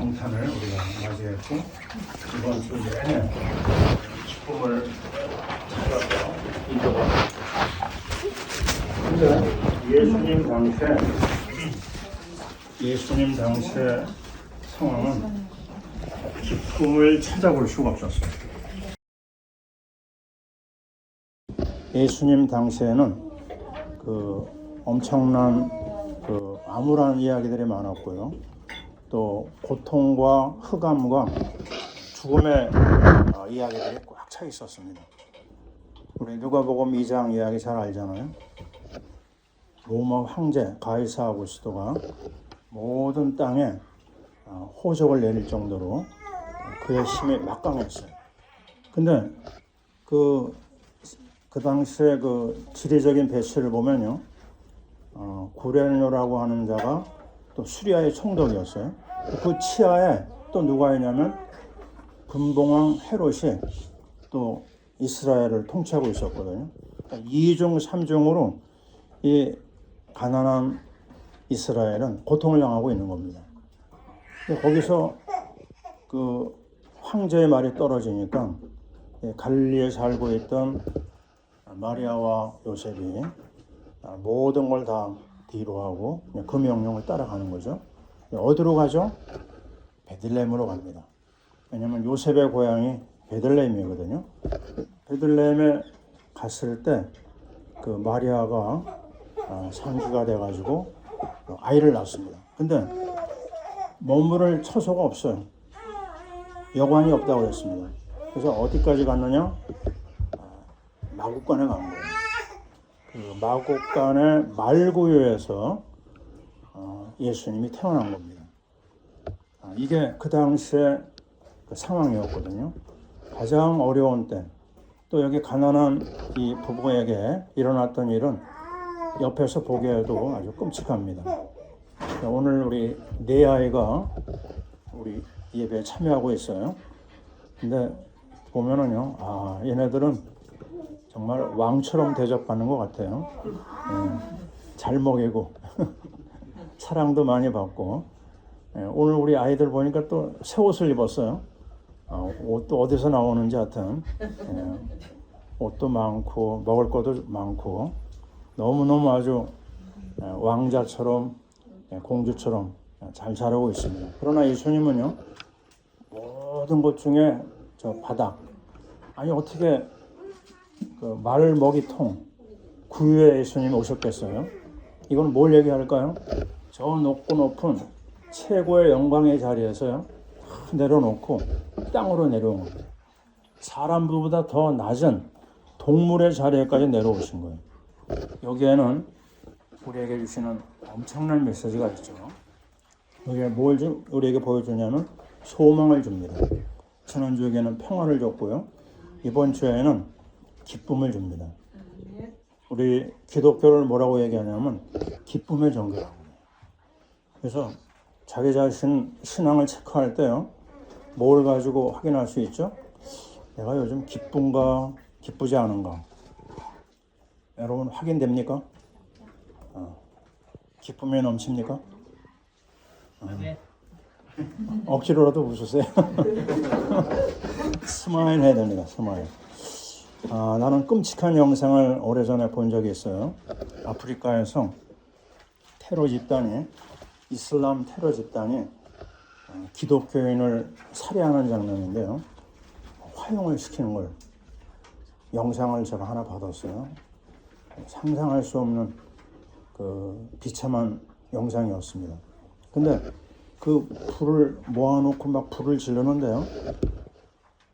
성탄을 우리가 맞이했고 이번 주 내내 기쁨을 찾아서 인도받았습니다. 근데 예수님 당시의 상황은 기쁨을 찾아볼 수가 없었어요. 예수님 당시에는 엄청난 암울한 이야기들이 많았고요. 또 고통과 흑암과 죽음의 이야기들이 꽉 차 있었습니다. 우리 누가복음 2장 이야기 잘 알잖아요. 로마 황제 가이사 아구스토가 모든 땅에 호적을 내릴 정도로 그의 힘이 막강했어요. 근데 그 당시에 지리적인 배치를 보면요, 구레뇨라고 하는 자가 또 수리아의 총독이었어요. 그 치하에 또 누가 있냐면 분봉왕 헤롯이 또 이스라엘을 통치하고 있었거든요. 2중 3중으로 이 가난한 이스라엘은 고통을 당하고 있는 겁니다. 거기서 그 황제의 말이 떨어지니까 갈릴리에 살고 있던 마리아와 요셉이 모든 걸 다 뒤로 하고 그 명령을 따라가는 거죠. 어디로 가죠? 베들레헴으로 갑니다. 왜냐하면 요셉의 고향이 베들레헴이거든요. 베들레헴에 갔을 때 그 마리아가 상기가 돼가지고 아이를 낳습니다. 근데 머무를 처소가 없어요. 여관이 없다고 그랬습니다. 그래서 어디까지 갔느냐? 마국간에 간 거예요. 그 마국간의 말구유에서 예수님이 태어난 겁니다. 이게 그 당시의 그 상황이었거든요. 가장 어려운 때, 또 여기 가난한 이 부부에게 일어났던 일은 옆에서 보기에도 아주 끔찍합니다. 오늘 우리 네 아이가 우리 예배에 참여하고 있어요. 근데 보면은요, 얘네들은 정말 왕처럼 대접받는 것 같아요. 잘 먹이고 사랑도 많이 받고. 오늘 우리 아이들 보니까 또 새 옷을 입었어요. 옷도 어디서 나오는지 하여튼 옷도 많고 먹을 것도 많고 너무너무 아주 왕자처럼 공주처럼 잘 자라고 있습니다. 그러나 예수님은요, 모든 것 중에 저 바닥, 아니 어떻게 그 말 먹이통 구유에 예수님이 오셨겠어요? 이건 뭘 얘기할까요? 저 높고 높은 최고의 영광의 자리에서요 내려놓고 땅으로 내려온 겁니다. 사람들보다 더 낮은 동물의 자리에까지 내려오신 거예요. 여기에는 우리에게 주시는 엄청난 메시지가 있죠. 여기에 뭘 우리에게 보여주냐면 소망을 줍니다. 지난주에는 평화를 줬고요. 이번 주에는 기쁨을 줍니다. 우리 기독교를 뭐라고 얘기하냐면 기쁨의 종교라고. 그래서 자기 자신 신앙을 체크할 때요, 뭘 가지고 확인할 수 있죠? 내가 요즘 기쁜가 기쁘지 않은가? 여러분 확인됩니까? 기쁨에 넘칩니까? 억지로라도 웃으세요. 스마일 해야 됩니다. 스마일. 나는 끔찍한 영상을 오래전에 본 적이 있어요. 아프리카에서 테러 집단이, 이슬람 테러 집단이 기독교인을 살해하는 장면인데요. 화형을 시키는 걸, 영상을 제가 하나 받았어요. 상상할 수 없는 그 비참한 영상이었습니다. 근데 그 불을 모아놓고 막 불을 지르는데요,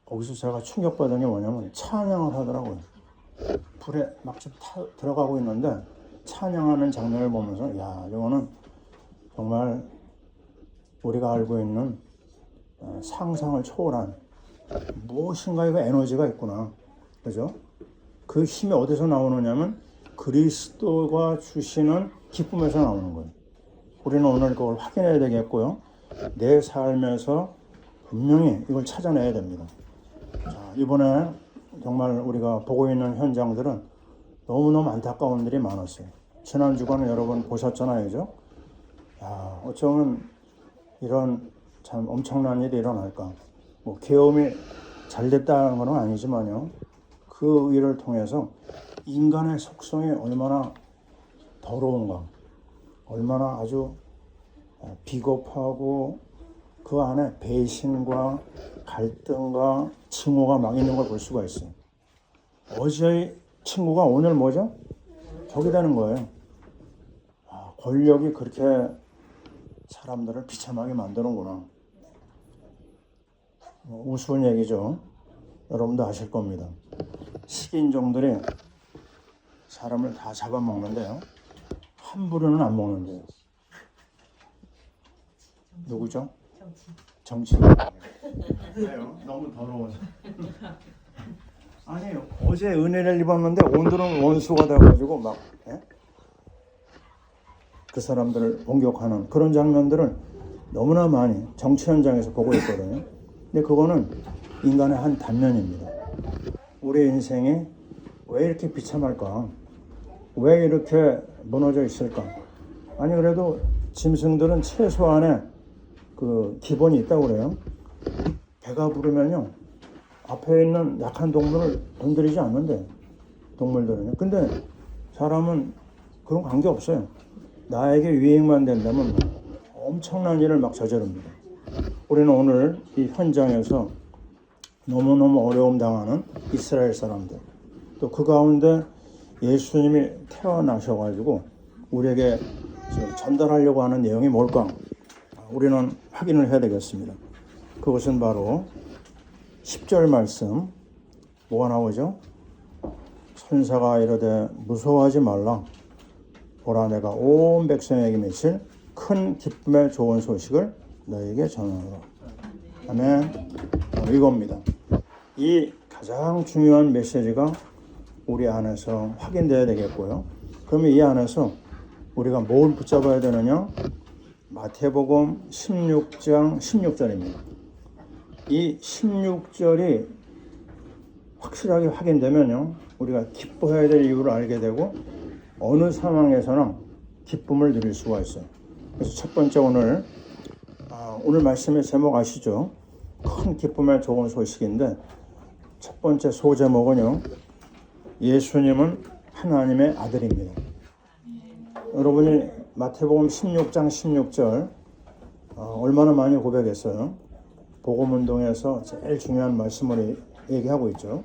거기서 제가 충격받은 게 뭐냐면 찬양을 하더라고요. 불에 막 좀 들어가고 있는데 찬양하는 장면을 보면서, 야, 이거는 정말 우리가 알고 있는 상상을 초월한 무엇인가 이거 에너지가 있구나. 그죠? 그 힘이 어디서 나오느냐면 그리스도가 주시는 기쁨에서 나오는 거예요. 우리는 오늘 그걸 확인해야 되겠고요. 내 삶에서 분명히 이걸 찾아내야 됩니다. 자, 이번에 정말 우리가 보고 있는 현장들은 너무너무 안타까운 일이 많았어요. 지난 주간에 여러분 보셨잖아요. 그죠? 야, 어쩌면 이런 참 엄청난 일이 일어날까. 뭐 계엄이 잘 됐다는 건 아니지만요. 그 일을 통해서 인간의 속성이 얼마나 더러운가, 얼마나 아주 비겁하고 그 안에 배신과 갈등과 증오가 막 있는 걸 볼 수가 있어요. 어제의 친구가 오늘 뭐죠? 적이 되는 거예요. 권력이 그렇게 사람들을 비참하게 만드는구나. 우스운 얘기죠. 여러분도 아실 겁니다. 식인종들이 사람을 다 잡아먹는데요. 한 부류는 안 먹는데요. 누구죠? 정치. 왜요? 너무 더러워서. 아니, 어제 은혜를 입었는데 오늘은 원수가 돼가지고 막 그 사람들을 공격하는 그런 장면들을 너무나 많이 정치 현장에서 보고 있거든요. 근데 그거는 인간의 한 단면입니다. 우리 인생이 왜 이렇게 비참할까? 왜 이렇게 무너져 있을까? 아니 그래도 짐승들은 최소한의 그 기본이 있다고 그래요. 배가 부르면요 앞에 있는 약한 동물을 건드리지 않는데 동물들은요. 근데 사람은 그런 관계 없어요. 나에게 유익만 된다면 엄청난 일을 막 저지릅니다. 우리는 오늘 이 현장에서 너무너무 어려움 당하는 이스라엘 사람들, 또 그 가운데 예수님이 태어나셔가지고 우리에게 지금 전달하려고 하는 내용이 뭘까? 우리는 확인을 해야 되겠습니다. 그것은 바로 10절 말씀. 뭐가 나오죠? 천사가 이르되 무서워하지 말라. 보라 내가 온 백성에게 미칠 큰 기쁨의 좋은 소식을 너에게 전하노라. 아멘. 이겁니다. 이 가장 중요한 메시지가 우리 안에서 확인되어야 되겠고요. 그러면 이 안에서 우리가 뭘 붙잡아야 되느냐? 마태복음 16장 16절입니다. 이 16절이 확실하게 확인되면요, 우리가 기뻐해야 될 이유를 알게 되고 어느 상황에서나 기쁨을 누릴 수가 있어요. 그래서 첫 번째 오늘 말씀의 제목 아시죠? 큰 기쁨의 좋은 소식인데 첫 번째 소제목은요, 예수님은 하나님의 아들입니다. 여러분이 마태복음 16장 16절 얼마나 많이 고백했어요? 복음운동에서 제일 중요한 말씀을 얘기하고 있죠.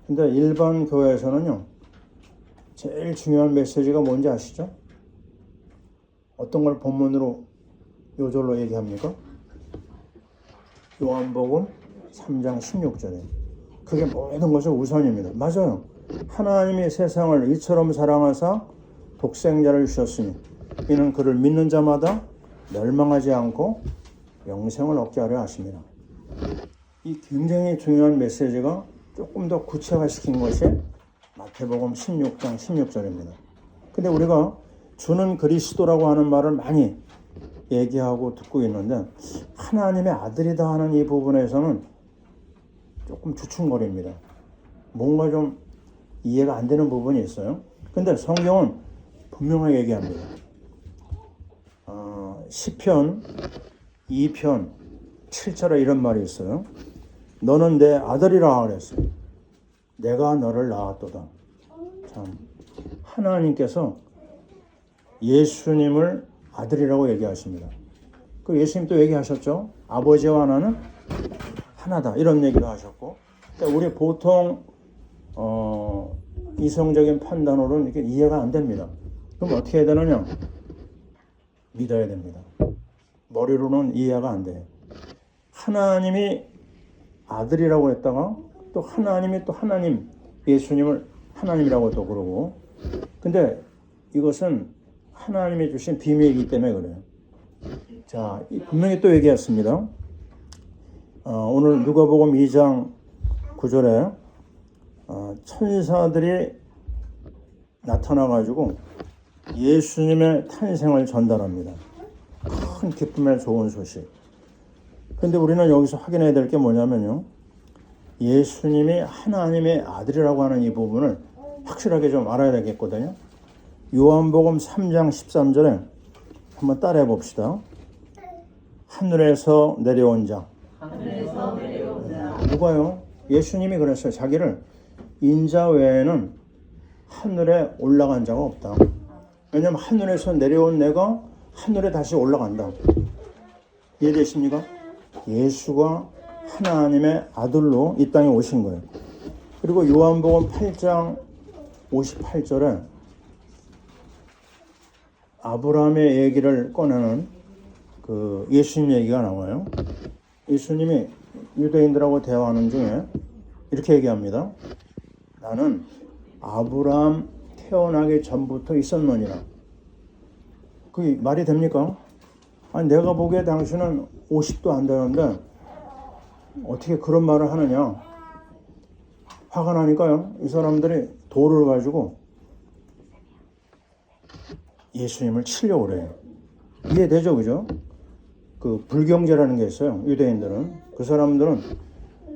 근데 일반 교회에서는요, 제일 중요한 메시지가 뭔지 아시죠? 어떤 걸 본문으로 요절로 얘기합니까? 요한복음 3장 16절에 그게 모든 것의 우선입니다. 맞아요. 하나님이 세상을 이처럼 사랑하사 독생자를 주셨으니 이는 그를 믿는 자마다 멸망하지 않고 영생을 얻게 하려 하십니다. 이 굉장히 중요한 메시지가 조금 더 구체화시킨 것이 마태복음 16장 16절입니다. 근데 우리가 주는 그리스도라고 하는 말을 많이 얘기하고 듣고 있는데 하나님의 아들이다 하는 이 부분에서는 조금 주춤거립니다. 뭔가 좀 이해가 안 되는 부분이 있어요. 근데 성경은 분명하게 얘기합니다. 시편 2편 7절에 이런 말이 있어요. 너는 내 아들이라 그랬어요. 내가 너를 낳았도다. 참, 하나님께서 예수님을 아들이라고 얘기하십니다. 그 예수님 또 얘기하셨죠. 아버지와 나는 하나다. 이런 얘기도 하셨고. 우리 보통 이성적인 판단으로는 이렇게 이해가 안 됩니다. 그럼 어떻게 해야 되느냐? 믿어야 됩니다. 머리로는 이해가 안 돼요. 하나님이 아들이라고 했다가 또 하나님이 또 하나님, 예수님을 하나님이라고 또 그러고. 근데 이것은 하나님이 주신 비밀이기 때문에 그래요. 자, 분명히 또 얘기했습니다. 오늘 누가복음 2장 9절에 천사들이 나타나가지고 예수님의 탄생을 전달합니다. 큰 기쁨의 좋은 소식. 근데 우리는 여기서 확인해야 될 게 뭐냐면요, 예수님이 하나님의 아들이라고 하는 이 부분을 확실하게 좀 알아야 되겠거든요. 요한복음 3장 13절에 한번 따라해 봅시다. 하늘에서 내려온 자. 누가요? 예수님이 그랬어요. 자기를 인자 외에는 하늘에 올라간 자가 없다. 왜냐하면 하늘에서 내려온 내가 하늘에 다시 올라간다. 이해되십니까? 예수가 하나님의 아들로 이 땅에 오신 거예요. 그리고 요한복음 8장 58절에 아브라함의 얘기를 꺼내는 그 예수님 얘기가 나와요. 예수님이 유대인들하고 대화하는 중에 이렇게 얘기합니다. 나는 아브라함 태어나기 전부터 있었느니라. 그게 말이 됩니까? 아니 내가 보기에 당신은 50도 안 되는데 어떻게 그런 말을 하느냐. 화가 나니까요. 이 사람들이 돌을 가지고 예수님을 치려고 그래요. 이해되죠? 그죠? 그 불경제라는 게 있어요. 유대인들은. 그 사람들은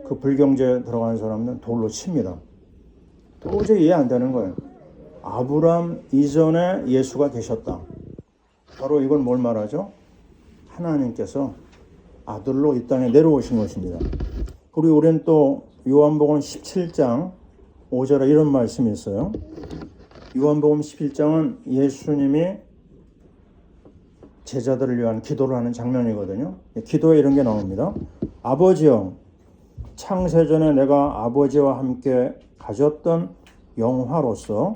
그 불경제에 들어가는 사람들은 돌로 칩니다. 도저히 이해 안 되는 거예요. 아브라함 이전에 예수가 계셨다. 바로 이건 뭘 말하죠? 하나님께서 아들로 이 땅에 내려오신 것입니다. 그리고 우리는 또 요한복음 17장 5절에 이런 말씀이 있어요. 요한복음 11장은 예수님이 제자들을 위한 기도를 하는 장면이거든요. 기도에 이런 게 나옵니다. 아버지여, 창세전에 내가 아버지와 함께 가졌던 영화로서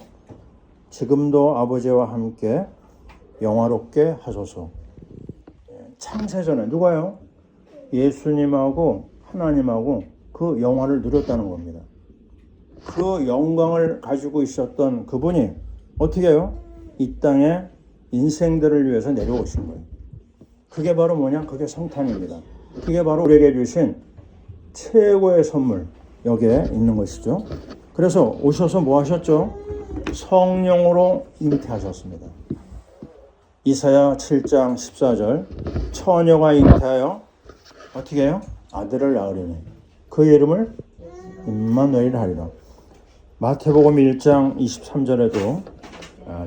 지금도 아버지와 함께 영화롭게 하소서. 창세전에 누가요? 예수님하고 하나님하고 그 영화를 누렸다는 겁니다. 그 영광을 가지고 있었던 그분이 어떻게 해요? 이 땅에 인생들을 위해서 내려오신 거예요. 그게 바로 뭐냐? 그게 성탄입니다. 그게 바로 우리에게 주신 최고의 선물, 여기에 있는 것이죠. 그래서 오셔서 뭐 하셨죠? 성령으로 잉태하셨습니다. 이사야 7장 14절 처녀가 잉태하여 어떻게 해요? 아들을 낳으리니 그 이름을 임마누엘이라 하리라. 마태복음 1장 23절에도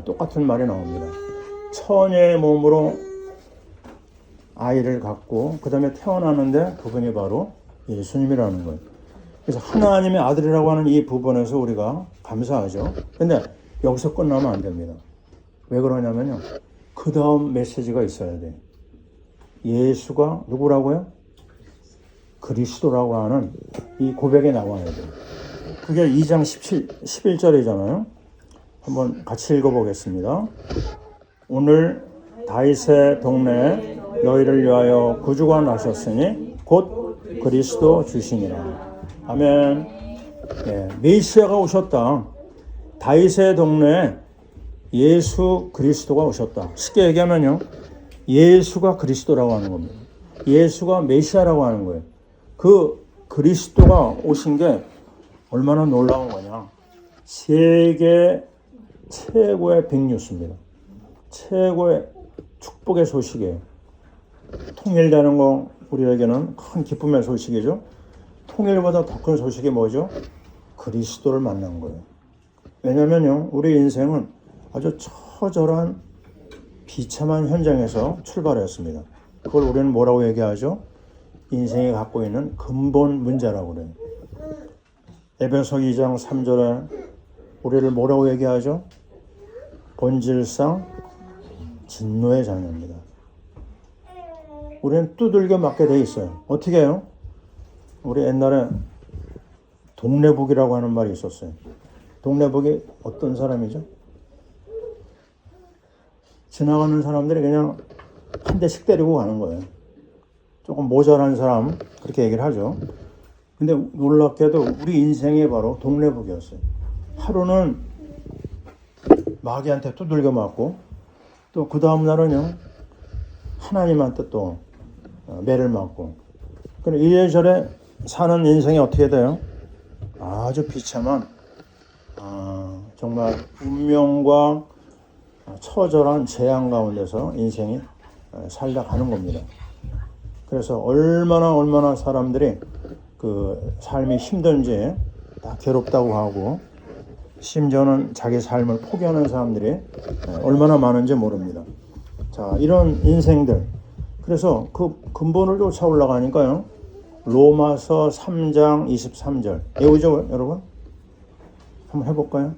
똑같은 말이 나옵니다. 처녀의 몸으로 아이를 갖고 그 다음에 태어나는데 그분이 바로 예수님이라는 거예요. 그래서 하나님의 아들이라고 하는 이 부분에서 우리가 감사하죠. 근데 여기서 끝나면 안 됩니다. 왜 그러냐면요. 그 다음 메시지가 있어야 돼요. 예수가 누구라고요? 그리스도라고 하는 이 고백이 나와야 돼요. 그게 2장 11절이잖아요. 한번 같이 읽어보겠습니다. 오늘 다윗의 동네에 너희를 위하여 구주가 나셨으니 곧 그리스도 주시니라. 아멘. 메시아가 오셨다. 다윗의 동네에 예수 그리스도가 오셨다. 쉽게 얘기하면요. 예수가 그리스도라고 하는 겁니다. 예수가 메시아라고 하는 거예요. 그 그리스도가 오신 게 얼마나 놀라운 거냐. 세계 최고의 빅뉴스입니다. 최고의 축복의 소식이에요. 통일되는 거 우리에게는 큰 기쁨의 소식이죠. 통일보다 더 큰 소식이 뭐죠? 그리스도를 만난 거예요. 왜냐면요, 우리 인생은 아주 처절한 비참한 현장에서 출발했습니다. 그걸 우리는 뭐라고 얘기하죠? 인생이 갖고 있는 근본 문제라고 그래요. 에베소 2장 3절에 우리를 뭐라고 얘기하죠? 본질상 진노의 자녀입니다. 우리는 두들겨 맞게 돼 있어요. 어떻게 해요? 우리 옛날에 동네북이라고 하는 말이 있었어요. 동네북이 어떤 사람이죠? 지나가는 사람들이 그냥 한 대씩 때리고 가는 거예요. 조금 모자란 사람 그렇게 얘기를 하죠. 근데 놀랍게도 우리 인생이 바로 동네북이었어요. 하루는 마귀한테 두들겨 맞고 또 그 다음 날은요 하나님한테 또 매를 맞고 그래 이래저래 사는 인생이 어떻게 돼요? 아주 비참한 정말 운명과 처절한 재앙 가운데서 인생이 살다 가는 겁니다. 그래서 얼마나 사람들이 그 삶이 힘든지 다 괴롭다고 하고 심지어는 자기 삶을 포기하는 사람들이 얼마나 많은지 모릅니다. 자, 이런 인생들 그래서 그 근본을 쫓아 올라가니까요. 로마서 3장 23절. 외우죠, 여러분? 한번 해볼까요?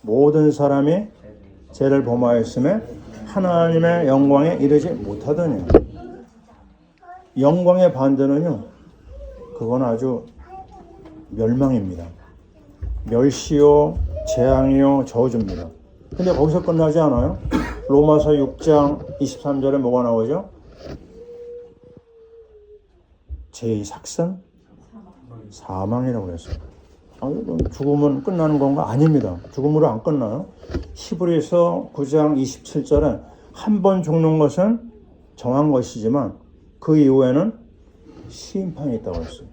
모든 사람이 죄를 범하였음에 하나님의 영광에 이르지 못하더니. 영광의 반대는요. 그건 아주 멸망입니다. 멸시요, 재앙이요, 저주입니다. 근데 거기서 끝나지 않아요. 로마서 6장 23절에 뭐가 나오죠? 죄의 삭선? 사망이라고 그랬어요. 죽음은 끝나는 건가? 아닙니다. 죽음으로 안 끝나요. 히브리서 9장 27절에 한 번 죽는 것은 정한 것이지만 그 이후에는 심판이 있다고 했어요.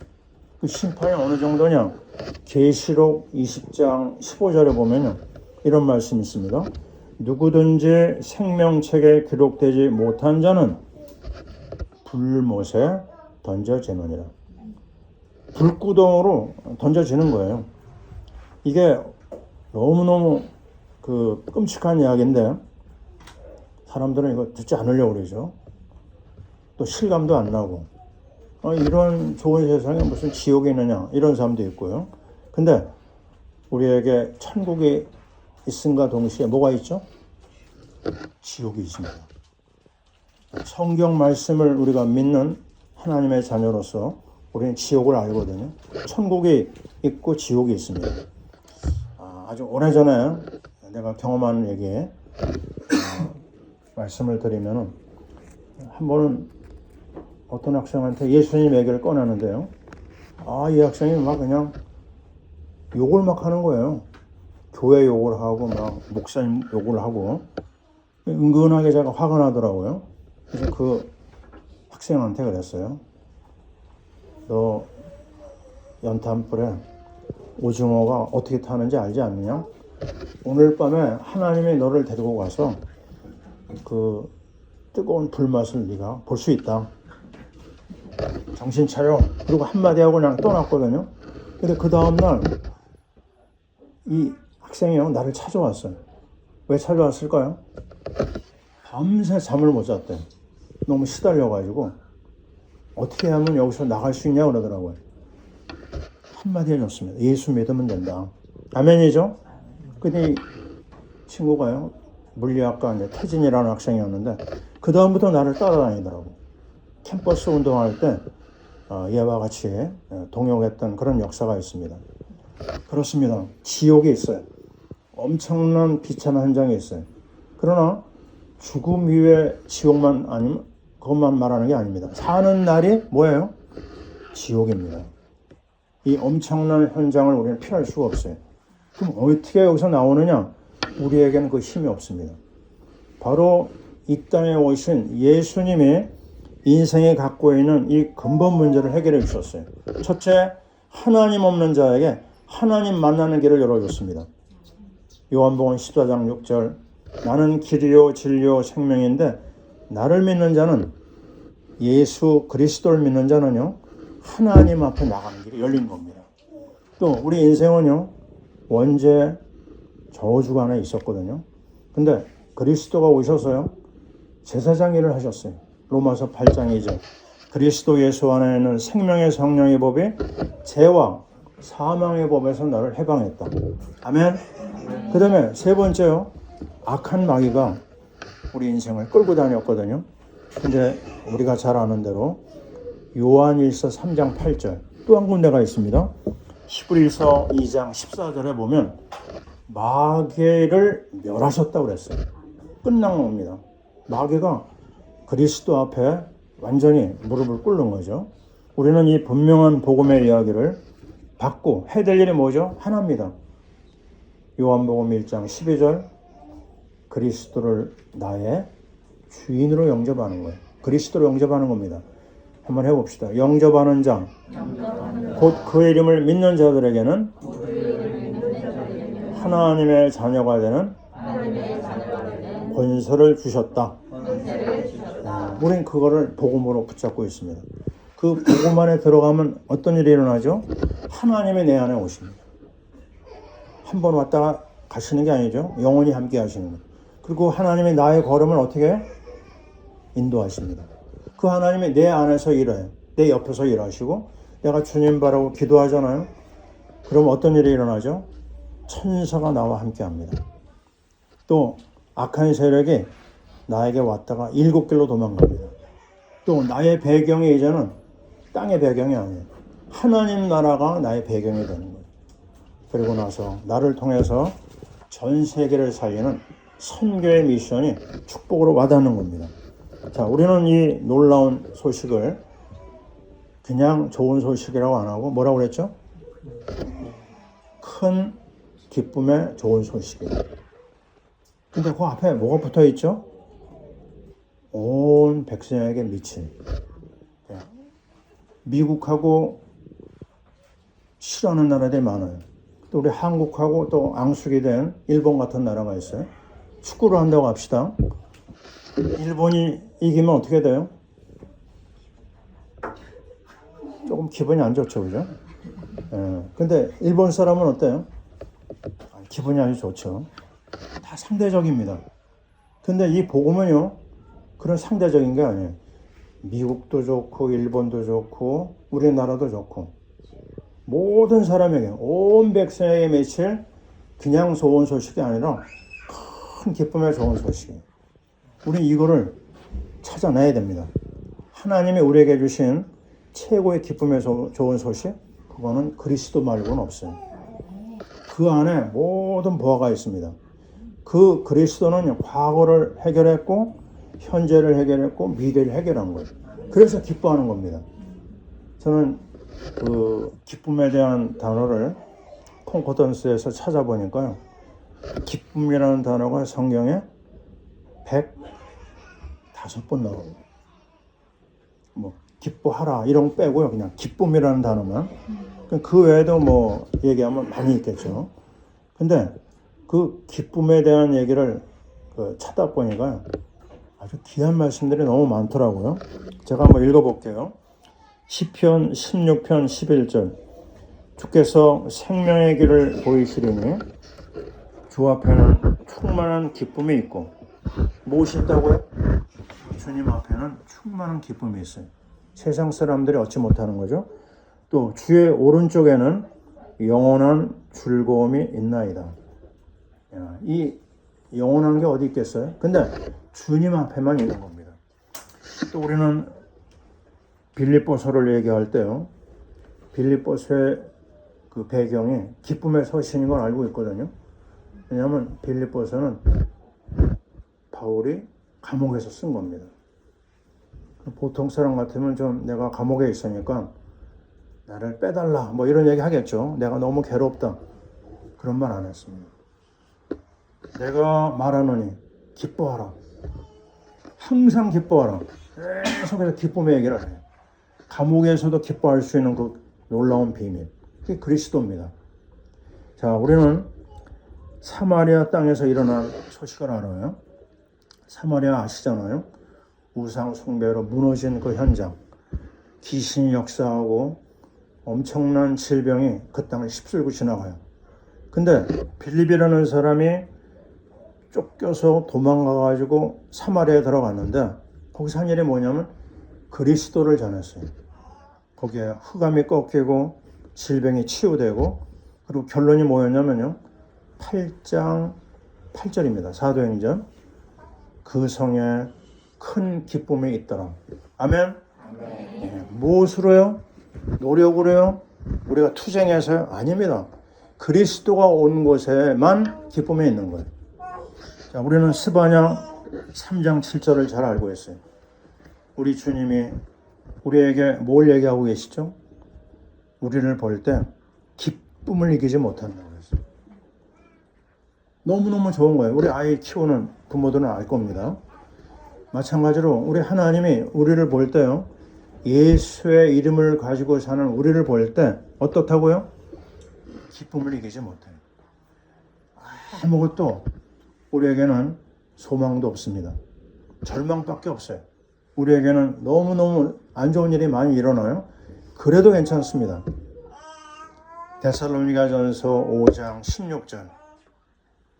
그 심판이 어느 정도냐? 계시록 20장 15절에 보면요. 이런 말씀이 있습니다. 누구든지 생명책에 기록되지 못한 자는 불못에 던져지느니라. 불구덩으로 던져지는 거예요. 이게 너무너무 끔찍한 이야기인데 사람들은 이거 듣지 않으려고 그러죠. 또 실감도 안 나고 이런 좋은 세상에 무슨 지옥이 있느냐 이런 사람도 있고요. 근데 우리에게 천국이 있음과 동시에 뭐가 있죠? 지옥이 있습니다. 성경 말씀을 우리가 믿는 하나님의 자녀로서 우리는 지옥을 알거든요. 천국이 있고 지옥이 있습니다. 아주 오래전에 내가 경험한 얘기에 말씀을 드리면은 한 번은 어떤 학생한테 예수님 얘기를 꺼내는데요. 이 학생이 막 그냥 욕을 막 하는 거예요. 교회 욕을 하고 막 목사님 욕을 하고 은근하게 제가 화가 나더라고요. 그래서 그 학생한테 그랬어요. 너 연탄불에 오징어가 어떻게 타는지 알지 않느냐? 오늘 밤에 하나님이 너를 데리고 가서 그 뜨거운 불맛을 네가 볼 수 있다. 정신 차려. 그리고 한마디 하고 그냥 떠났거든요. 근데 그 다음날 이 학생이요 나를 찾아왔어요. 왜 찾아왔을까요? 밤새 잠을 못 잤대. 너무 시달려가지고 어떻게 하면 여기서 나갈 수 있냐 그러더라고요. 한마디 해줬습니다. 예수 믿으면 된다. 아멘이죠? 근데 이 친구가요 물리학과 이제 태진이라는 학생이었는데 그 다음부터 나를 따라다니더라고. 캠퍼스 운동할 때 얘와 같이 동역했던 그런 역사가 있습니다. 그렇습니다. 지옥이 있어요. 엄청난 비참한 현장이 있어요. 그러나 죽음 이후에 지옥만 아니면 그것만 말하는 게 아닙니다. 사는 날이 뭐예요? 지옥입니다. 이 엄청난 현장을 우리는 피할 수가 없어요. 그럼 어떻게 여기서 나오느냐? 우리에게는 그 힘이 없습니다. 바로 이 땅에 오신 예수님이 인생에 갖고 있는 이 근본 문제를 해결해 주셨어요. 첫째, 하나님 없는 자에게 하나님 만나는 길을 열어줬습니다. 요한복음 14장 6절 나는 길이요 진리요 생명인데 나를 믿는 자는 예수 그리스도를 믿는 자는요 하나님 앞에 나가는 길이 열린 겁니다. 또 우리 인생은요 원죄 저주가 안에 있었거든요. 근데 그리스도가 오셔서요 제사장 일을 하셨어요. 로마서 8장이죠. 그리스도 예수 안에는 생명의 성령의 법이 죄와 사망의 법에서 나를 해방했다. 아멘. 그 다음에 세 번째요. 악한 마귀가 우리 인생을 끌고 다녔거든요. 근데 우리가 잘 아는 대로 요한일서 3장 8절 또 한 군데가 있습니다. 히브리서 2장 14절에 보면 마귀를 멸하셨다고 그랬어요. 끝난 겁니다. 마귀가 그리스도 앞에 완전히 무릎을 꿇는 거죠. 우리는 이 분명한 복음의 이야기를 받고 해야 될 일이 뭐죠? 하나입니다. 요한복음 1장 12절 그리스도를 나의 주인으로 영접하는 거예요. 그리스도로 영접하는 겁니다. 한번 해봅시다. 영접하는 자, 곧 그의 이름을 믿는 자들에게는 하나님의 자녀가 되는 권세를 주셨다. 우린 그거를 복음으로 붙잡고 있습니다. 그 복음 안에 들어가면 어떤 일이 일어나죠? 하나님이 내 안에 오십니다. 한 번 왔다가 가시는 게 아니죠. 영원히 함께 하시는 거예요. 그리고 하나님이 나의 걸음을 어떻게 인도하십니다. 그 하나님이 내 안에서 일해요. 내 옆에서 일하시고 내가 주님 바라고 기도하잖아요. 그럼 어떤 일이 일어나죠? 천사가 나와 함께 합니다. 또 악한 세력이 나에게 왔다가 7길로 도망갑니다. 또 나의 배경이 이제는 땅의 배경이 아니에요. 하나님 나라가 나의 배경이 되는 거예요. 그리고 나서 나를 통해서 전 세계를 살리는 선교의 미션이 축복으로 와닿는 겁니다. 자, 우리는 이 놀라운 소식을 그냥 좋은 소식이라고 안 하고 뭐라고 그랬죠? 큰 기쁨의 좋은 소식이에요. 근데 그 앞에 뭐가 붙어 있죠? 온 백성에게 미친. 미국하고 싫어하는 나라들이 많아요. 또 우리 한국하고 또 앙숙이 된 일본 같은 나라가 있어요. 축구를 한다고 합시다. 일본이 이기면 어떻게 돼요? 조금 기분이 안 좋죠, 그죠? 근데 일본 사람은 어때요? 기분이 아주 좋죠. 다 상대적입니다. 근데 이 복음은요, 그런 상대적인 게 아니에요. 미국도 좋고, 일본도 좋고, 우리나라도 좋고, 모든 사람에게, 온 백성에게 맺힐 그냥 좋은 소식이 아니라 큰 기쁨의 좋은 소식이에요. 우리 이거를 찾아내야 됩니다. 하나님이 우리에게 주신 최고의 기쁨의 좋은 소식, 그거는 그리스도 말고는 없어요. 그 안에 모든 보화가 있습니다. 그 그리스도는 과거를 해결했고, 현재를 해결했고, 미래를 해결한 거예요. 그래서 기뻐하는 겁니다. 저는 그 기쁨에 대한 단어를 콩코던스에서 찾아보니까요, 기쁨이라는 단어가 성경에 105번 나옵니다. 뭐 기뻐하라 이런 거 빼고요, 그냥 기쁨이라는 단어만. 그 외에도 뭐 얘기하면 많이 있겠죠. 근데 그 기쁨에 대한 얘기를 찾아보니까 아주 귀한 말씀들이 너무 많더라고요. 제가 한번 읽어볼게요. 시편 16편 11절. 주께서 생명의 길을 보이시리니 주 앞에는 충만한 기쁨이 있고, 무엇이 있다고요? 주님 앞에는 충만한 기쁨이 있어요. 세상 사람들이 얻지 못하는 거죠. 또 주의 오른쪽에는 영원한 즐거움이 있나이다. 이 영원한 게 어디 있겠어요? 근데 주님 앞에만 있는 겁니다. 또 우리는 빌립보서를 얘기할 때요, 빌립보서의 그 배경이 기쁨의 서신인 걸 알고 있거든요. 왜냐하면 빌립보서는 바울이 감옥에서 쓴 겁니다. 보통 사람 같으면 좀 내가 감옥에 있으니까 나를 빼달라 뭐 이런 얘기 하겠죠. 내가 너무 괴롭다. 그런 말 안 했습니다. 내가 말하노니 기뻐하라. 항상 기뻐하라. 계속해서 기쁨의 얘기를 해요. 감옥에서도 기뻐할 수 있는 그 놀라운 비밀. 그게 그리스도입니다. 자, 우리는 사마리아 땅에서 일어난 소식을 알아요. 사마리아 아시잖아요. 우상 숭배로 무너진 그 현장. 귀신이 역사하고 엄청난 질병이 그 땅을 휩쓸고 지나가요. 근데 빌립이라는 사람이 쫓겨서 도망가가지고 사마리아에 들어갔는데 거기서 한 일이 뭐냐면 그리스도를 전했어요. 거기에 흑암이 꺾이고 질병이 치유되고, 그리고 결론이 뭐였냐면요, 8장 8절입니다. 사도행전. 그 성에 큰 기쁨이 있더라. 아멘. 예, 무엇으로요? 노력으로요? 우리가 투쟁해서요? 아닙니다. 그리스도가 온 곳에만 기쁨이 있는 거예요. 자, 우리는 스바냐 3장 7절을 잘 알고 있어요. 우리 주님이 우리에게 뭘 얘기하고 계시죠? 우리를 볼 때 기쁨을 이기지 못한다고 했어요. 너무너무 좋은 거예요. 우리 아이 키우는 부모들은 알 겁니다. 마찬가지로 우리 하나님이 우리를 볼 때요, 예수의 이름을 가지고 사는 우리를 볼 때 어떻다고요? 기쁨을 이기지 못해요. 아무것도 우리에게는 소망도 없습니다. 절망밖에 없어요. 우리에게는 너무너무 안 좋은 일이 많이 일어나요. 그래도 괜찮습니다. 데살로니가전서 5장 16절.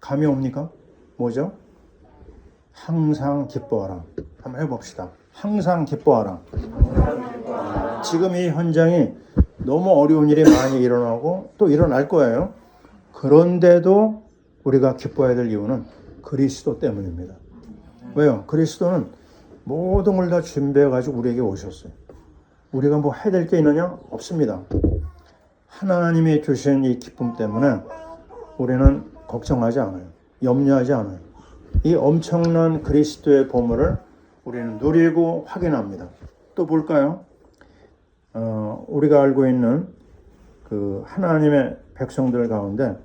감이 옵니까? 뭐죠? 항상 기뻐하라. 한번 해봅시다. 항상 기뻐하라. 지금 이 현장이 너무 어려운 일이 많이 일어나고 또 일어날 거예요. 그런데도 우리가 기뻐해야 될 이유는 그리스도 때문입니다. 왜요? 그리스도는 모든 걸 다 준비해가지고 우리에게 오셨어요. 우리가 뭐 해야 될 게 있느냐? 없습니다. 하나님이 주신 이 기쁨 때문에 우리는 걱정하지 않아요. 염려하지 않아요. 이 엄청난 그리스도의 보물을 우리는 누리고 확인합니다. 또 볼까요? 우리가 알고 있는 그 하나님의 백성들 가운데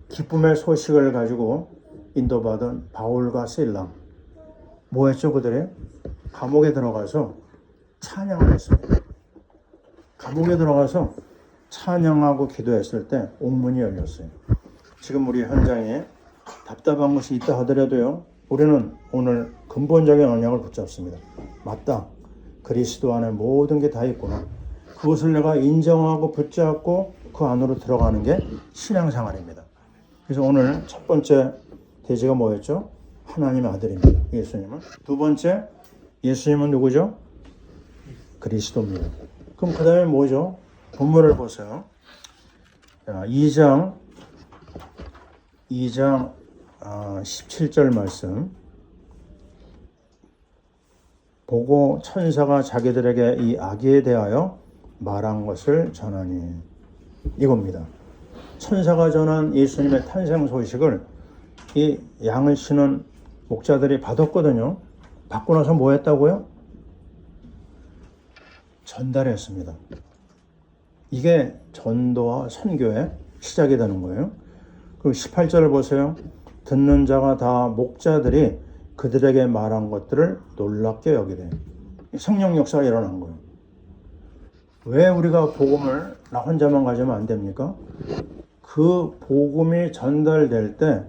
기쁨의 소식을 가지고 인도받은 바울과 실라. 뭐 했죠, 그들이? 감옥에 들어가서 찬양을 했어요. 감옥에 들어가서 찬양하고 기도했을 때 옥문이 열렸어요. 지금 우리 현장에 답답한 것이 있다 하더라도요, 우리는 오늘 근본적인 언약을 붙잡습니다. 맞다. 그리스도 안에 모든 게 다 있구나. 그것을 내가 인정하고 붙잡고 그 안으로 들어가는 게 신앙생활입니다. 그래서 오늘 첫 번째 대지가 뭐였죠? 하나님의 아들입니다. 예수님은. 두 번째, 예수님은 누구죠? 그리스도입니다. 그럼 그 다음에 뭐죠? 본문을 보세요. 2장 17절 말씀. 보고 천사가 자기들에게 이 아기에 대하여 말한 것을 전하니, 이겁니다. 천사가 전한 예수님의 탄생 소식을 이 양을 치는 목자들이 받았거든요. 받고 나서 뭐 했다고요? 전달했습니다. 이게 전도와 선교의 시작이 되는 거예요. 그리고 18절을 보세요. 듣는 자가 다 목자들이 그들에게 말한 것들을 놀랍게 여기되. 성령 역사가 일어난 거예요. 왜 우리가 복음을 나 혼자만 가지면 안 됩니까? 그 복음이 전달될 때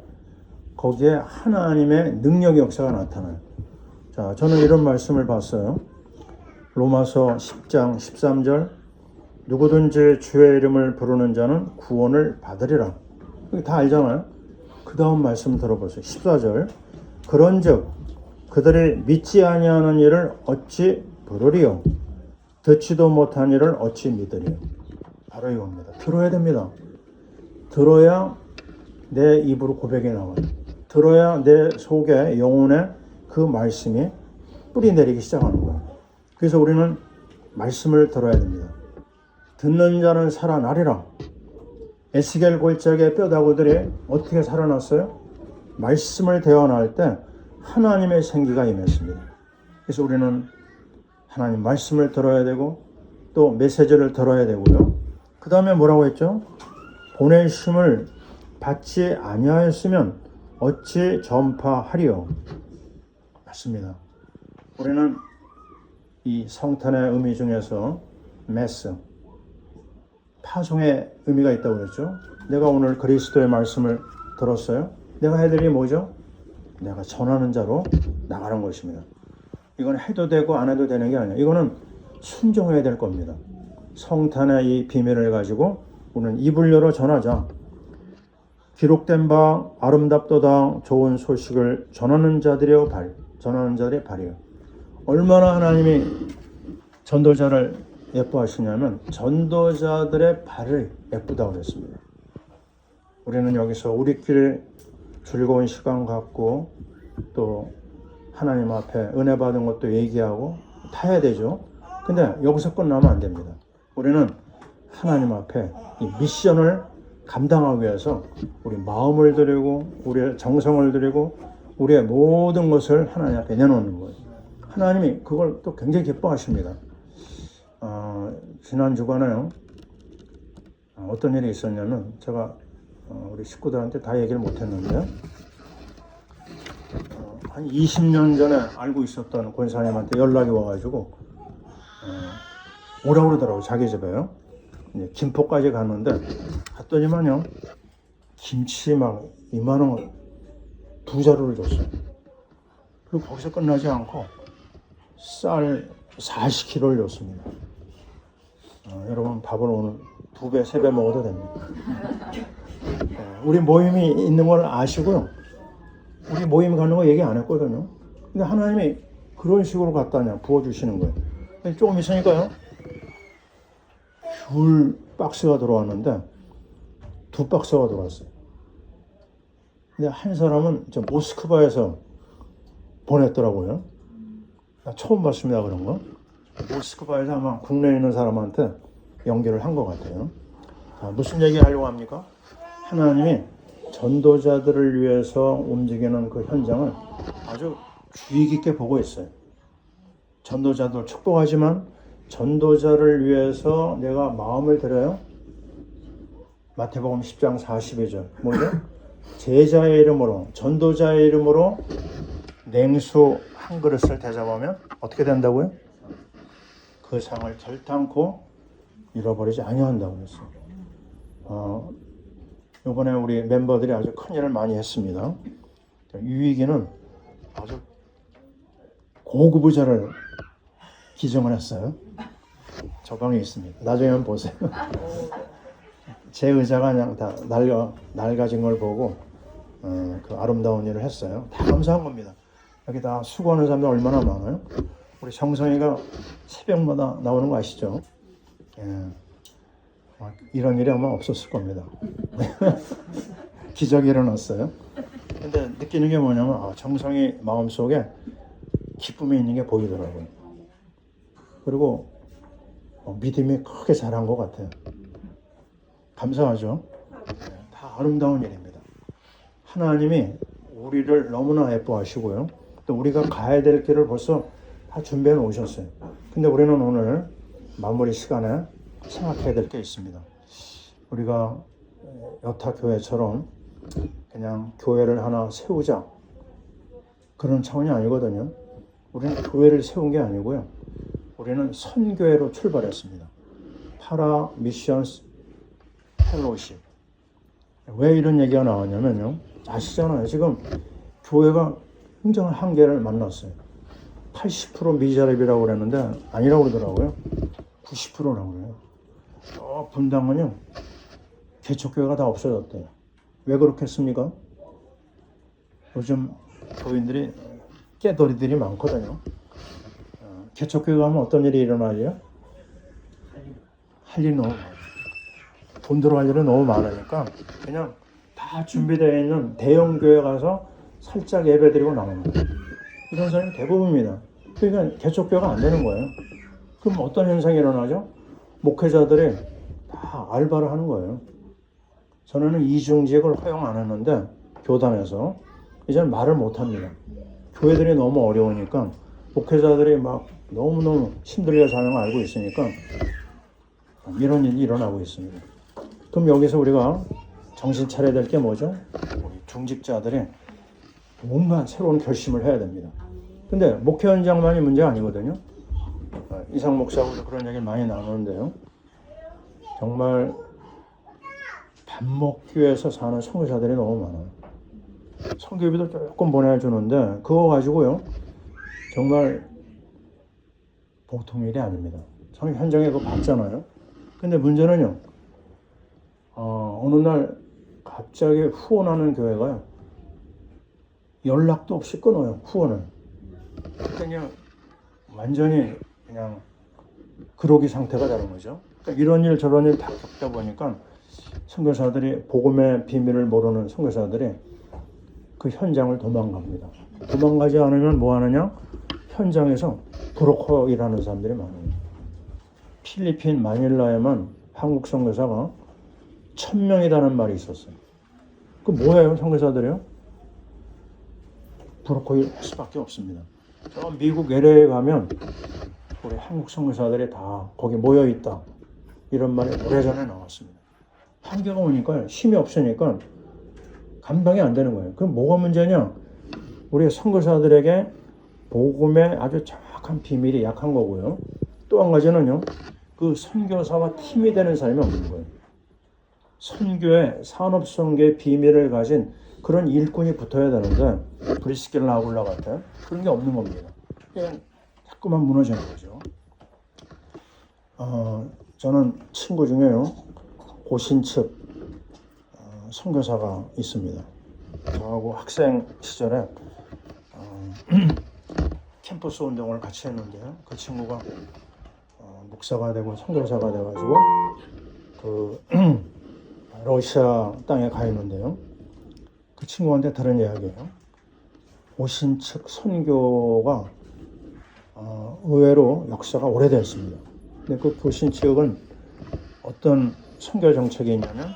거기에 하나님의 능력의 역사가 나타나요. 자, 저는 이런 말씀을 봤어요. 로마서 10장 13절. 누구든지 주의 이름을 부르는 자는 구원을 받으리라. 다 알잖아요. 그 다음 말씀 들어보세요. 14절. 그런즉 그들이 믿지 아니하는 일을 어찌 부르리요? 듣지도 못한 일을 어찌 믿으리요? 바로 이겁니다. 들어야 됩니다. 들어야 내 입으로 고백이 나와요. 들어야 내 속에 영혼에 그 말씀이 뿌리 내리기 시작하는 거예요. 그래서 우리는 말씀을 들어야 됩니다. 듣는 자는 살아나리라. 에스겔 골짜기의 뼈다구들이 어떻게 살아났어요? 말씀을 대언할 때 하나님의 생기가 임했습니다. 그래서 우리는 하나님 말씀을 들어야 되고 또 메시지를 들어야 되고요. 그 다음에 뭐라고 했죠? 보내심을 받지 아니하였으면 어찌 전파하리요? 맞습니다. 우리는 이 성탄의 의미 중에서 메스, 파송의 의미가 있다고 그랬죠. 내가 오늘 그리스도의 말씀을 들었어요. 내가 해야 될 일이 뭐죠? 내가 전하는 자로 나가는 것입니다. 이건 해도 되고 안 해도 되는 게 아니에요. 이거는 순종해야 될 겁니다. 성탄의 이 비밀을 가지고 우리는 입을 열어 전하자. 기록된 바 아름답도다 좋은 소식을 전하는 자들의 발이요. 얼마나 하나님이 전도자를 예뻐하시냐면 전도자들의 발을 예쁘다고 그랬습니다. 우리는 여기서 우리끼리 즐거운 시간 갖고 또 하나님 앞에 은혜 받은 것도 얘기하고 다 해야 되죠. 근데 여기서 끝나면 안 됩니다. 우리는 하나님 앞에 이 미션을 감당하기 위해서 우리 마음을 드리고 우리의 정성을 드리고 우리의 모든 것을 하나님 앞에 내놓는 거예요. 하나님이 그걸 또 굉장히 기뻐하십니다. 지난 주간에요. 어떤 일이 있었냐면 제가 우리 식구들한테 다 얘기를 못했는데 한 20년 전에 알고 있었던 권사님한테 연락이 와가지고 오라고 그러더라고요. 자기 집에요. 김포까지 갔는데 갔더니만요 김치 막 이만한 거 2자루를 줬어요. 그리고 거기서 끝나지 않고 쌀 40kg를 줬습니다. 여러분 밥을 오늘 2배, 3배 먹어도 됩니다. 우리 모임이 있는 걸 아시고요. 우리 모임 가는 거 얘기 안 했거든요. 근데 하나님이 그런 식으로 갖다 그냥 부어주시는 거예요. 조금 있으니까요. 귤 박스가 들어왔는데 2박스가 들어왔어요. 근데 한 사람은 저 모스크바에서 보냈더라고요. 나 처음 봤습니다, 그런 거. 모스크바에서 아마 국내에 있는 사람한테 연결을 한 것 같아요. 자, 무슨 얘기 하려고 합니까? 하나님이 전도자들을 위해서 움직이는 그 현장을 아주 주의 깊게 보고 있어요. 전도자들 축복하지만 전도자를 위해서 내가 마음을 들여요. 마태복음 10장 42절 뭐죠? 제자의 이름으로, 전도자의 이름으로 냉수 한 그릇을 대접하면 어떻게 된다고요? 그 상을 결탄코 잃어버리지 아니한다고 했어요. 이번에 우리 멤버들이 아주 큰 일을 많이 했습니다. 유익이는 아주 고급 의자를 기증을 했어요. 저 방에 있습니다. 나중에 한번 보세요. 제 의자가 그냥 다 낡아진 걸 보고 그 아름다운 일을 했어요. 다 감사한 겁니다. 여기 다 수고하는 사람들 얼마나 많아요. 우리 정성이가 새벽마다 나오는 거 아시죠? 예. 이런 일이 아마 없었을 겁니다. 기적이 일어났어요. 근데 느끼는 게 뭐냐면 정성이 마음속에 기쁨이 있는 게 보이더라고요. 그리고 믿음이 크게 자란 것 같아요. 감사하죠? 다 아름다운 일입니다. 하나님이 우리를 너무나 예뻐하시고요. 또 우리가 가야 될 길을 벌써 다 준비해 놓으셨어요. 근데 우리는 오늘 마무리 시간에 생각해야 될 게 있습니다. 우리가 여타교회처럼 그냥 교회를 하나 세우자 그런 차원이 아니거든요. 우리는 교회를 세운 게 아니고요. 우리는 선교회로 출발했습니다. 파라 미션스 펠로십. 왜 이런 얘기가 나왔냐면요. 아시잖아요. 지금 교회가 굉장한 한계를 만났어요. 80% 미자립이라고 그랬는데 아니라고 그러더라고요. 90%라고 그래요. 분당은요. 개척교회가 다 없어졌대요. 왜 그렇겠습니까? 요즘 교인들이 깨돌이들이 많거든요. 개척교회 가면 어떤 일이 일어나죠? 할 일이 너무 많아요. 돈 들어갈 일이 너무 많으니까 그냥 다 준비되어 있는 대형교회 가서 살짝 예배드리고 나오는 거예요. 이런 사람이 대부분입니다. 그러니까 개척교회가 안 되는 거예요. 그럼 어떤 현상이 일어나죠? 목회자들이 다 알바를 하는 거예요. 전에는 이중직을 허용 안 했는데 교단에서 이제는 말을 못 합니다. 교회들이 너무 어려우니까 목회자들이 막 너무너무 힘들게 사는 걸 알고 있으니까 이런 일이 일어나고 있습니다. 그럼 여기서 우리가 정신 차려야 될 게 뭐죠? 우리 중직자들이 뭔가 새로운 결심을 해야 됩니다. 근데 목회 현장만이 문제가 아니거든요. 이상 목사하고도 그런 얘기를 많이 나누는데요. 정말 밥 먹기 위해서 사는 선교사들이 너무 많아요. 선교비도 조금 보내주는데 그거 가지고요. 정말 보통 일이 아닙니다. 저는 현장에 그거 봤잖아요. 근데 문제는요. 어느 날 갑자기 후원하는 교회가요. 연락도 없이 끊어요. 후원을. 그냥 완전히 그냥 그러기 상태가 되는 거죠. 그러니까 이런 일 저런 일 다 겪다 보니까 선교사들이 복음의 비밀을 모르는 선교사들이 그 현장을 도망갑니다. 도망가지 않으면 뭐 하느냐? 현장에서 브로커 일하는 사람들이 많아요. 필리핀 마닐라에만 한국 선교사가 1000명이라는 말이 있었어요. 그 뭐예요, 선교사들이요? 브로커 일 할 수밖에 없습니다. 저 미국 LA에 가면 우리 한국 선교사들이 다 거기 모여 있다. 이런 말이 오래전에 나왔습니다. 한계가 오니까 힘이 없으니까 감당이 안 되는 거예요. 그럼 뭐가 문제냐? 우리 선교사들에게 복음의 아주 정확한 비밀이 약한 거고요. 또 한 가지는요. 그 선교사와 팀이 되는 사람이 없는 거예요. 선교의 산업선교의 비밀을 가진 그런 일꾼이 붙어야 되는데 브리스길라 아굴라 같은 그런 게 없는 겁니다. 그냥 자꾸만 무너지는 거죠. 저는 친구 중에요. 고신측 선교사가 있습니다. 저하고 학생 시절에 캠퍼스 운동을 같이 했는데요. 그 친구가 목사가 되고 선교사가 돼가지고 그 러시아 땅에 가 있는데요. 그 친구한테 들은 이야기예요. 오신 측 선교가 의외로 역사가 오래됐습니다. 근데 그 보신 측은 어떤 선교 정책이 있냐면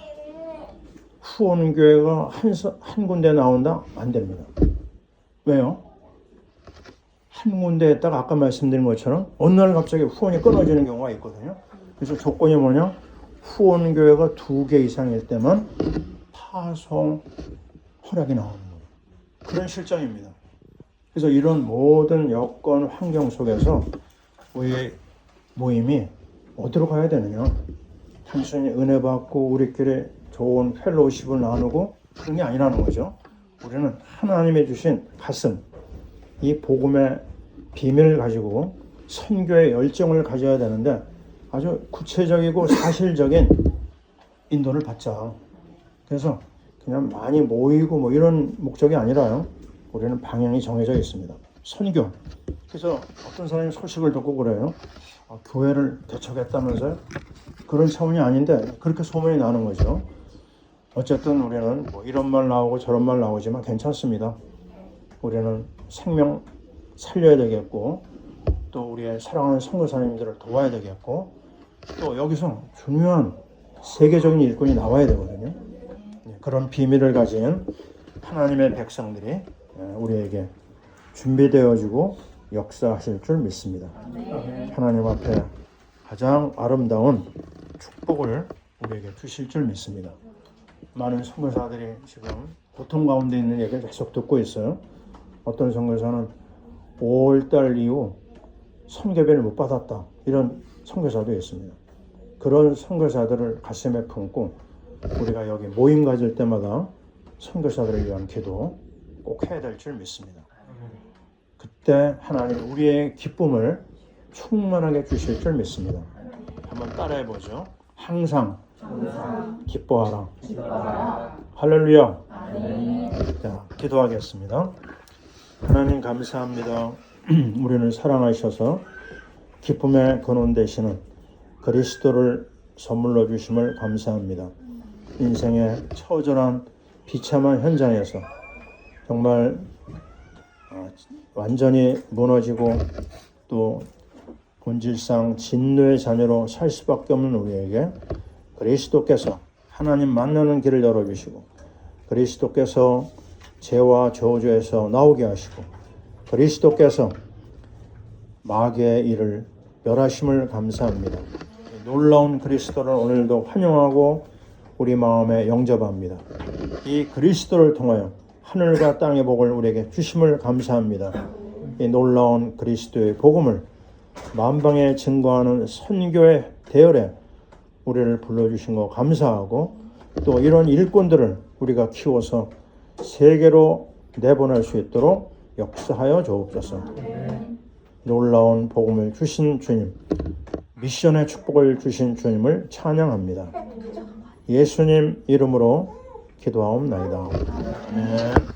후원교회가 한 군데 나온다? 안 됩니다. 왜요? 한 군데에다가 아까 말씀드린 것처럼 어느 날 갑자기 후원이 끊어지는 경우가 있거든요. 그래서 조건이 뭐냐? 후원교회가 2개 이상일 때만 파송 허락이 나오는 거예요. 그런 실정입니다. 그래서 이런 모든 여건 환경 속에서 우리의 모임이 어디로 가야 되느냐? 단순히 은혜 받고 우리끼리 좋은 펠로우십을 나누고 그런 게 아니라는 거죠. 우리는 하나님이 주신 가슴, 이 복음의 비밀을 가지고 선교의 열정을 가져야 되는데 아주 구체적이고 사실적인 인도를 받자. 그래서 그냥 많이 모이고 뭐 이런 목적이 아니라요. 우리는 방향이 정해져 있습니다. 선교. 그래서 어떤 사람이 소식을 듣고 그래요. 교회를 개척했다면서요? 그런 차원이 아닌데 그렇게 소문이 나는 거죠. 어쨌든 우리는 뭐 이런 말 나오고 저런 말 나오지만 괜찮습니다. 우리는 생명 살려야 되겠고 또 우리의 사랑하는 선교사님들을 도와야 되겠고 또 여기서 중요한 세계적인 일꾼이 나와야 되거든요. 그런 비밀을 가진 하나님의 백성들이 우리에게 준비되어지고 역사하실 줄 믿습니다. 하나님 앞에 가장 아름다운 축복을 우리에게 주실 줄 믿습니다. 많은 선교사들이 지금 고통 가운데 있는 얘기를 계속 듣고 있어요. 어떤 선교사는 5월달 이후 선교비를 못 받았다. 이런 선교사도 있습니다. 그런 선교사들을 가슴에 품고 우리가 여기 모임 가질 때마다 선교사들을 위한 기도 꼭 해야 될 줄 믿습니다. 그때 하나님 우리의 기쁨을 충만하게 주실 줄 믿습니다. 한번 따라해 보죠. 항상 기뻐하라. 할렐루야. 자, 기도하겠습니다. 하나님 감사합니다. 우리를 사랑하셔서 기쁨의 근원 되시는 그리스도를 선물로 주심을 감사합니다. 인생의 처절한 비참한 현장에서 정말 완전히 무너지고 또 본질상 진노의 자녀로 살 수밖에 없는 우리에게 그리스도께서 하나님 만나는 길을 열어주시고 그리스도께서 죄와 저주에서 나오게 하시고 그리스도께서 마귀의 일을 멸하심을 감사합니다. 놀라운 그리스도를 오늘도 환영하고 우리 마음에 영접합니다. 이 그리스도를 통하여 하늘과 땅의 복을 우리에게 주심을 감사합니다. 이 놀라운 그리스도의 복음을 만방에 증거하는 선교의 대열에 우리를 불러주신 거 감사하고 또 이런 일꾼들을 우리가 키워서 세계로 내보낼 수 있도록 역사하여 주옵소서. 놀라운 복음을 주신 주님, 미션의 축복을 주신 주님을 찬양합니다. 예수님 이름으로 기도하옵나이다. 아멘.